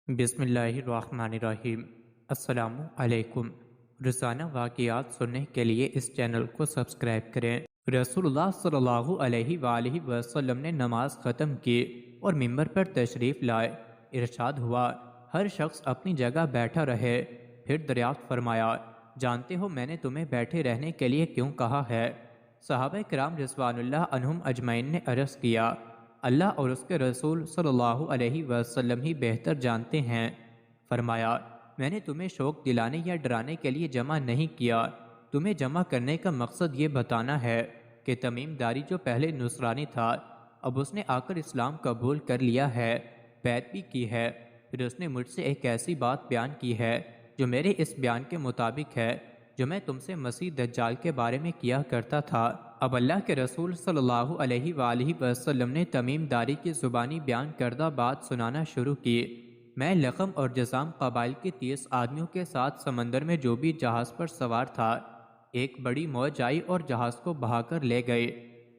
بسم اللہ الرحمن الرحیم۔ السلام علیکم۔ روزانہ واقعات سننے کے لیے اس چینل کو سبسکرائب کریں۔ رسول اللہ صلی اللہ علیہ وآلہ وسلم نے نماز ختم کی اور ممبر پر تشریف لائے۔ ارشاد ہوا، ہر شخص اپنی جگہ بیٹھا رہے۔ پھر دریافت فرمایا، جانتے ہو میں نے تمہیں بیٹھے رہنے کے لیے کیوں کہا ہے؟ صحابہ کرام رضوان اللہ عنہم اجمعین نے عرض کیا، اللہ اور اس کے رسول صلی اللہ علیہ وسلم ہی بہتر جانتے ہیں۔ فرمایا، میں نے تمہیں شوق دلانے یا ڈرانے کے لیے جمع نہیں کیا، تمہیں جمع کرنے کا مقصد یہ بتانا ہے کہ تمیم داری جو پہلے نصرانی تھا، اب اس نے آ کر اسلام قبول کر لیا ہے، بیعت بھی کی ہے۔ پھر اس نے مجھ سے ایک ایسی بات بیان کی ہے جو میرے اس بیان کے مطابق ہے جو میں تم سے مسیح دجال کے بارے میں کیا کرتا تھا۔ اب اللہ کے رسول صلی اللہ علیہ وآلہ وسلم نے تمیم داری کی زبانی بیان کردہ بات سنانا شروع کی۔ میں لقم اور جذام قبائل کے 30 آدمیوں کے ساتھ سمندر میں جو بھی جہاز پر سوار تھا، ایک بڑی موج آئی اور جہاز کو بہا کر لے گئی۔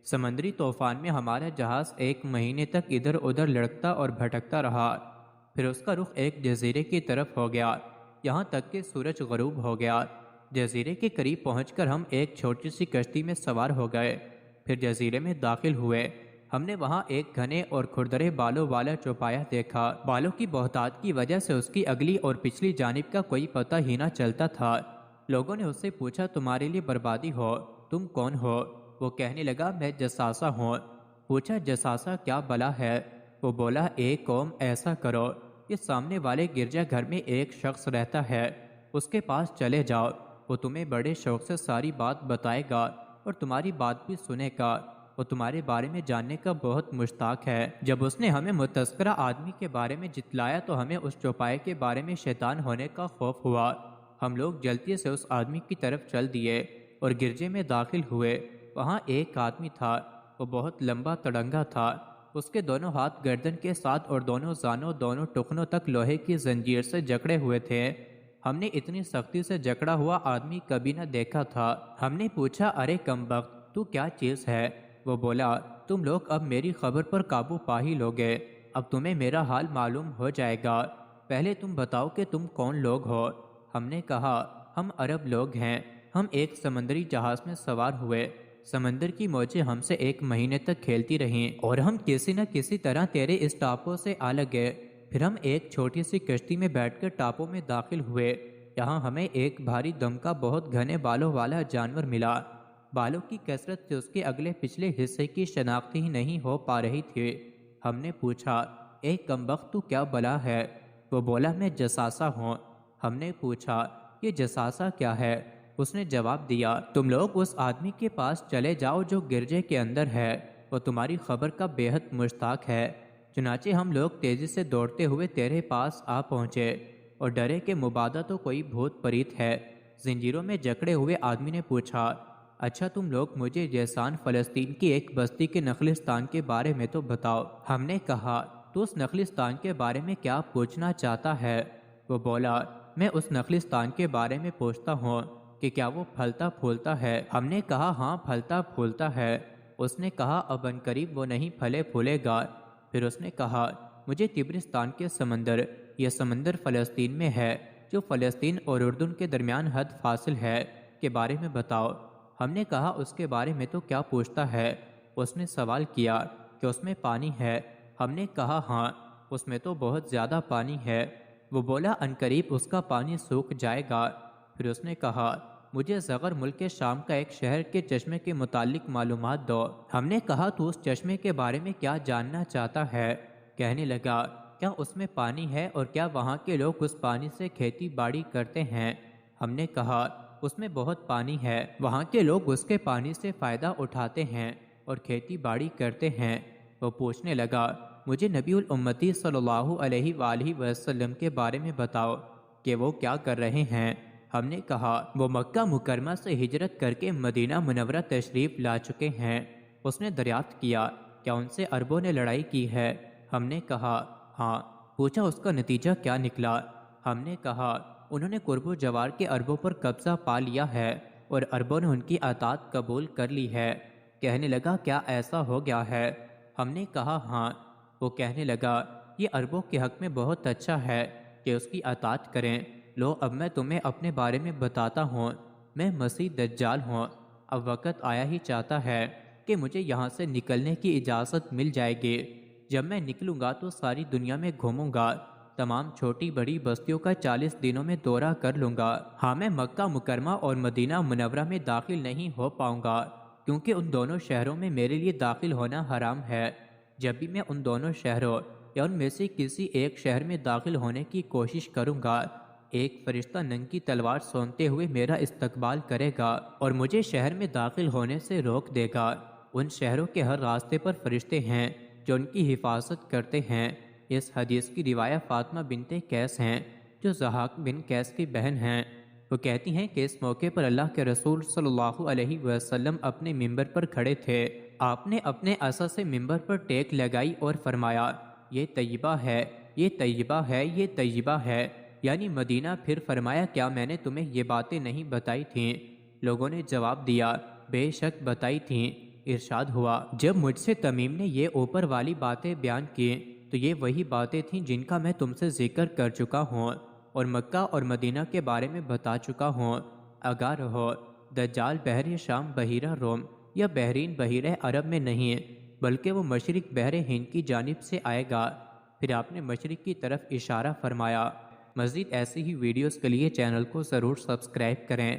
سمندری طوفان میں ہمارا جہاز 1 مہینے تک ادھر ادھر لڑکتا اور بھٹکتا رہا، پھر اس کا رخ ایک جزیرے کی طرف ہو گیا، یہاں تک کہ سورج غروب ہو گیا۔ جزیرے کے قریب پہنچ کر ہم ایک چھوٹی سی کشتی میں سوار ہو گئے، پھر جزیرے میں داخل ہوئے۔ ہم نے وہاں ایک گھنے اور کھردرے بالوں والا چوپایا دیکھا۔ بالوں کی بہتات کی وجہ سے اس کی اگلی اور پچھلی جانب کا کوئی پتہ ہی نہ چلتا تھا۔ لوگوں نے اس سے پوچھا، تمہارے لیے بربادی ہو، تم کون ہو؟ وہ کہنے لگا، میں جساسہ ہوں۔ پوچھا، جساسہ کیا بلا ہے؟ وہ بولا، ایک قوم ایسا کرو، یہ سامنے والے گرجا گھر میں ایک شخص رہتا ہے، اس کے پاس چلے جاؤ، وہ تمہیں بڑے شوق سے ساری بات بتائے گا اور تمہاری بات بھی سنے گا، وہ تمہارے بارے میں جاننے کا بہت مشتاق ہے۔ جب اس نے ہمیں متذکرہ آدمی کے بارے میں جتلایا تو ہمیں اس چوپائے کے بارے میں شیطان ہونے کا خوف ہوا۔ ہم لوگ جلدی سے اس آدمی کی طرف چل دیے اور گرجے میں داخل ہوئے۔ وہاں ایک آدمی تھا، وہ بہت لمبا تڑنگا تھا، اس کے دونوں ہاتھ گردن کے ساتھ اور دونوں زانوں دونوں ٹخنوں تک لوہے کی زنجیر سے جکڑے ہوئے تھے۔ ہم نے اتنی سختی سے جکڑا ہوا آدمی کبھی نہ دیکھا تھا۔ ہم نے پوچھا، ارے کمبخت، تو کیا چیز ہے؟ وہ بولا، تم لوگ اب میری خبر پر قابو پا ہی لوگے، اب تمہیں میرا حال معلوم ہو جائے گا، پہلے تم بتاؤ کہ تم کون لوگ ہو؟ ہم نے کہا، ہم عرب لوگ ہیں، ہم ایک سمندری جہاز میں سوار ہوئے، سمندر کی موجیں ہم سے 1 مہینے تک کھیلتی رہیں اور ہم کسی نہ کسی طرح تیرے اس ٹاپو سے آ لگے۔ پھر ہم ایک چھوٹی سی کشتی میں بیٹھ کر ٹاپو میں داخل ہوئے۔ یہاں ہمیں ایک بھاری دم کا بہت گھنے بالوں والا جانور ملا۔ بالوں کی کثرت سے اس کے اگلے پچھلے حصے کی شناخت ہی نہیں ہو پا رہی تھی۔ ہم نے پوچھا، اے کمبخت، تو کیا بلا ہے؟ وہ بولا، میں جساسہ ہوں۔ ہم نے پوچھا، یہ جساسہ کیا ہے؟ اس نے جواب دیا، تم لوگ اس آدمی کے پاس چلے جاؤ جو گرجے کے اندر ہے، وہ تمہاری خبر کا بے حد مشتاق ہے۔ چنانچہ ہم لوگ تیزی سے دوڑتے ہوئے تیرے پاس آ پہنچے اور ڈرے کہ مبادہ تو کوئی بھوت پریت ہے۔ زنجیروں میں جکڑے ہوئے آدمی نے پوچھا، اچھا تم لوگ مجھے جیسان فلسطین کی ایک بستی کے نخلستان کے بارے میں تو بتاؤ۔ ہم نے کہا، تو اس نخلستان کے بارے میں کیا پوچھنا چاہتا ہے؟ وہ بولا، میں اس نخلستان کے بارے میں پوچھتا ہوں کہ کیا وہ پھلتا پھولتا ہے؟ ہم نے کہا، ہاں پھلتا پھولتا ہے۔ اس نے کہا، اب عنقریب وہ نہیں پھلے پھولے گا۔ پھر اس نے کہا، مجھے طبرستان کے سمندر، یہ سمندر فلسطین میں ہے جو فلسطین اور اردن کے درمیان حد فاصل ہے، کے بارے میں بتاؤ۔ ہم نے کہا، اس کے بارے میں تو کیا پوچھتا ہے؟ اس نے سوال کیا کہ اس میں پانی ہے؟ ہم نے کہا، ہاں اس میں تو بہت زیادہ پانی ہے۔ وہ بولا، عنقریب اس کا پانی سوکھ جائے گا۔ پھر اس نے کہا، مجھے زغر ملک کے شام کا ایک شہر کے چشمے کے متعلق معلومات دو۔ ہم نے کہا، تو اس چشمے کے بارے میں کیا جاننا چاہتا ہے؟ کہنے لگا، کیا اس میں پانی ہے اور کیا وہاں کے لوگ اس پانی سے کھیتی باڑی کرتے ہیں؟ ہم نے کہا، اس میں بہت پانی ہے، وہاں کے لوگ اس کے پانی سے فائدہ اٹھاتے ہیں اور کھیتی باڑی کرتے ہیں۔ وہ پوچھنے لگا، مجھے نبی الامتی صلی اللہ علیہ وآلہ وسلم کے بارے میں بتاؤ کہ وہ کیا کر رہے ہیں؟ ہم نے کہا، وہ مکہ مکرمہ سے ہجرت کر کے مدینہ منورہ تشریف لا چکے ہیں۔ اس نے دریافت کیا، کیا ان سے عربوں نے لڑائی کی ہے؟ ہم نے کہا، ہاں۔ پوچھا، اس کا نتیجہ کیا نکلا؟ ہم نے کہا، انہوں نے قرب و جوار کے عربوں پر قبضہ پا لیا ہے اور عربوں نے ان کی اطاعت قبول کر لی ہے۔ کہنے لگا، کیا ایسا ہو گیا ہے؟ ہم نے کہا، ہاں۔ وہ کہنے لگا، یہ عربوں کے حق میں بہت اچھا ہے کہ اس کی اطاعت کریں۔ لو اب میں تمہیں اپنے بارے میں بتاتا ہوں، میں مسیح دجال ہوں۔ اب وقت آیا ہی چاہتا ہے کہ مجھے یہاں سے نکلنے کی اجازت مل جائے گی۔ جب میں نکلوں گا تو ساری دنیا میں گھوموں گا، تمام چھوٹی بڑی بستیوں کا 40 دنوں میں دورہ کر لوں گا۔ ہاں، میں مکہ مکرمہ اور مدینہ منورہ میں داخل نہیں ہو پاؤں گا، کیونکہ ان دونوں شہروں میں میرے لیے داخل ہونا حرام ہے۔ جب بھی میں ان دونوں شہروں یا ان میں سے کسی ایک شہر میں داخل ہونے کی کوشش کروں گا، ایک فرشتہ ننگی تلوار سونتے ہوئے میرا استقبال کرے گا اور مجھے شہر میں داخل ہونے سے روک دے گا۔ ان شہروں کے ہر راستے پر فرشتے ہیں جو ان کی حفاظت کرتے ہیں۔ اس حدیث کی روایت فاطمہ بنت قیس ہیں، جو ضحاک بن قیس کی بہن ہیں۔ وہ کہتی ہیں کہ اس موقع پر اللہ کے رسول صلی اللہ علیہ وسلم اپنے ممبر پر کھڑے تھے۔ آپ نے اپنے عصا سے ممبر پر ٹیک لگائی اور فرمایا، یہ طیبہ ہے، یہ طیبہ ہے، یہ طیبہ ہے، یعنی مدینہ۔ پھر فرمایا، کیا میں نے تمہیں یہ باتیں نہیں بتائی تھیں؟ لوگوں نے جواب دیا، بے شک بتائی تھیں۔ ارشاد ہوا، جب مجھ سے تمیم نے یہ اوپر والی باتیں بیان کی تو یہ وہی باتیں تھیں جن کا میں تم سے ذکر کر چکا ہوں اور مکہ اور مدینہ کے بارے میں بتا چکا ہوں۔ آگاہ رہو، دجال بحر شام بحیرہ روم یا بحرین بحیرہ عرب میں نہیں، بلکہ وہ مشرق بحر ہند کی جانب سے آئے گا۔ پھر آپ نے مشرق کی طرف اشارہ فرمایا۔ مزید ایسی ہی ویڈیوز کے لیے چینل کو ضرور سبسکرائب کریں۔